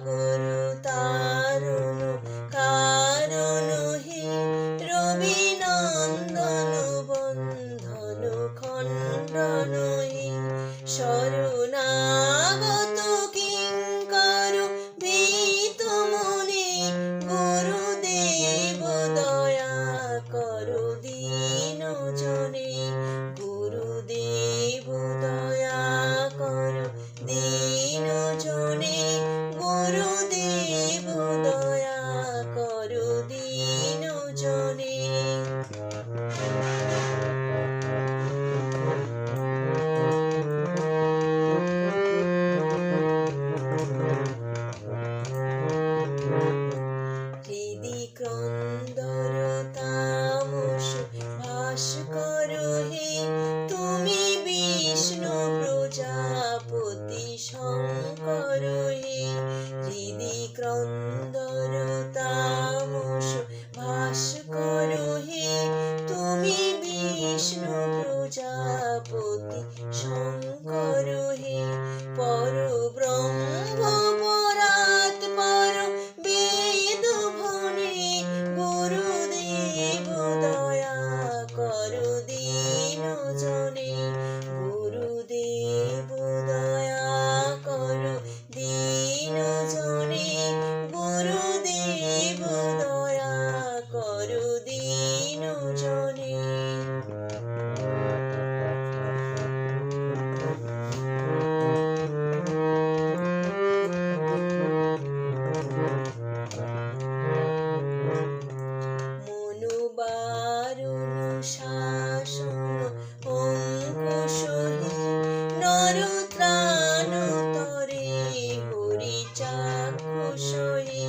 গুরু তারুণ কারণ হে রবি নন্দন বন্ধন খণ্ডন হে শরণাগত কিঙ্কর ভীত মনে গুরুদেব দয়া করো দীন জনে গুরুদেব দয়া করো দীন জনে গুরুদেব দয়া করো দীন জনে হৃদি ক্রন্দর তামস ভাস করো হে তুমি বিষ্ণু প্রজাপতি শঙ্কর হে হৃদি ক্রন্দর তামস ভাস করো হে তুমি বিষ্ণু প্রজাপতি শঙ্কর হে পর ব্রহ্ম পরাৎ পর বেদ ভনে গুরুদেব দয়া করো দীন জনে গুরুদেব দয়া করো দীন জনে গুরুদেব দয়া করো দীন জনে মনোবারণ শাসন অঙ্কুশ হে নরত্রাণ তরে হরি চাক্ষুষ হে